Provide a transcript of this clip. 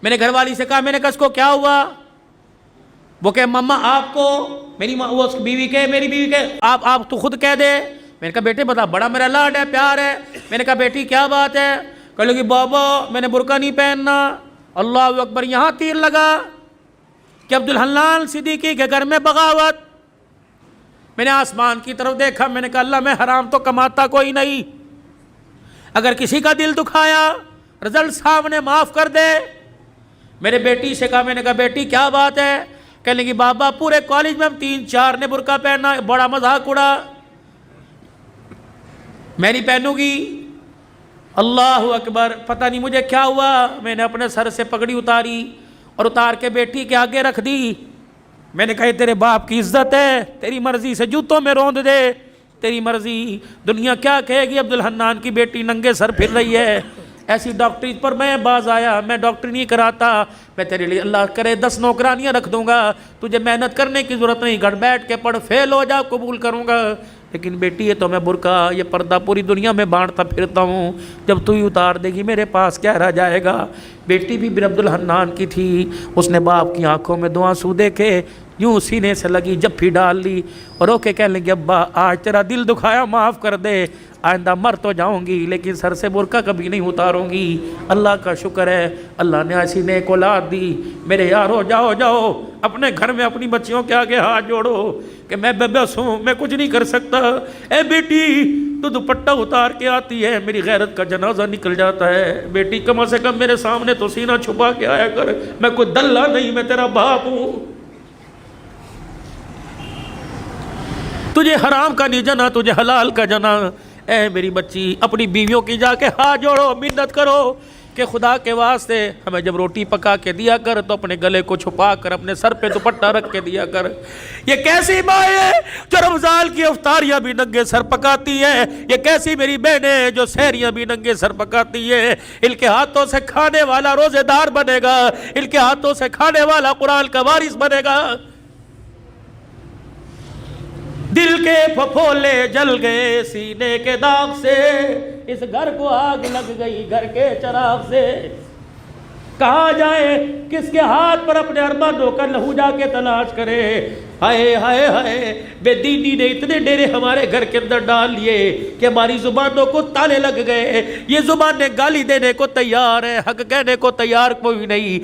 میں نے گھر والی سے کہا، میں نے کہا اس کو کیا ہوا؟ وہ کہ مما آپ کو، میری وہ بیوی کے، میری بیوی کے، آپ تو خود کہہ دے۔ میں نے کہا بیٹے بتا، بڑا میرا لاڈ ہے، پیار ہے۔ میں نے کہا بیٹی کیا بات ہے؟ کہنے لگی بابا میں نے برقع نہیں پہننا۔ اللہ اکبر، یہاں تیر لگا کہ عبدالحنان صدیقی کے گھر میں بغاوت۔ میں نے آسمان کی طرف دیکھا، میں نے کہا اللہ میں حرام تو کماتا کوئی نہیں، اگر کسی کا دل دکھایا رزلٹ صاحب نے معاف کر دے۔ میرے بیٹی سے کہا، میں نے کہا بیٹی کیا بات ہے؟ کہنے لگی بابا پورے کالج میں ہم 3-4 نے برقع پہنا، بڑا مذاق اڑا، میں نہیں پہنوں گی۔ اللہ اکبر، پتہ نہیں مجھے کیا ہوا، میں نے اپنے سر سے پگڑی اتاری اور اتار کے بیٹی کے آگے رکھ دی۔ میں نے کہا تیرے باپ کی عزت ہے، تیری مرضی سے جوتوں میں روند دے، تیری مرضی، دنیا کیا کہے گی عبدالحنان کی بیٹی ننگے سر پھر رہی ہے۔ ایسی ڈاکٹری پر میں باز آیا، میں ڈاکٹری نہیں کراتا، میں تیرے لیے اللہ کرے 10 نوکرانیاں رکھ دوں گا، تجھے محنت کرنے کی ضرورت نہیں، گھر بیٹھ کے پڑھ، فیل ہو جا قبول کروں گا۔ لیکن بیٹی یہ تو میں برقع، یہ پردہ پوری دنیا میں بانٹتا پھرتا ہوں، جب تو ہی اتار دے گی میرے پاس کیا رہ جائے گا۔ بیٹی بھی بن عبدالحنان کی تھی، اس نے باپ کی آنکھوں میں 2 آنسو دیکھے، یوں سینے سے لگی جپھی ڈال لی اور رو کے کہنے لگی ابا آج تیرا دل دکھایا معاف کر دے، آئندہ مر تو جاؤں گی لیکن سر سے برقع کبھی نہیں اتاروں گی۔ اللہ کا شکر ہے اللہ نے ایسی نیک اولاد دی۔ میرے یارو جاؤ اپنے گھر میں اپنی بچیوں کے آگے ہاتھ جوڑو کہ میں بے بس ہوں، میں کچھ نہیں کر سکتا، اے بیٹی تو دوپٹہ اتار کے آتی ہے میری غیرت کا جنازہ نکل جاتا ہے، بیٹی کم سے کم میرے سامنے تو سینہ چھپا کے آیا کر، میں کوئی دلہ نہیں، میں تیرا باپ ہوں، تجھے حرام کا نہیں جنا، تجھے حلال کا جنا۔ اے میری بچی اپنی بیویوں کی جا کے ہاتھ جوڑو، منت کرو کہ خدا کے واسطے ہمیں جب روٹی پکا کے دیا کر تو اپنے گلے کو چھپا کر اپنے سر پہ دوپٹہ رکھ کے دیا کر۔ یہ کیسی ماں ہے جو رمضان کی افطاریاں بھی ننگے سر پکاتی ہے؟ یہ کیسی میری بہنیں جو سحریاں بھی ننگے سر پکاتی ہے؟ ان کے ہاتھوں سے کھانے والا روزے دار بنے گا، ان کے ہاتھوں سے کھانے والا قرآن کا وارث بنے گا۔ دل کے پھپھولے جل گئے سینے کے داغ سے، اس گھر کو آگ لگ گئی گھر کے چراغ سے، کہاں جائے کس کے ہاتھ پر اپنے ارمانوں کا لہو جا کے تلاش کرے۔ ہائے ہائے ہائے، بے دینی نے اتنے ڈیرے ہمارے گھر کے اندر ڈال لیے کہ ہماری زبانوں کو تالے لگ گئے، یہ زبانیں گالی دینے کو تیار ہے، حق کہنے کو تیار کوئی نہیں۔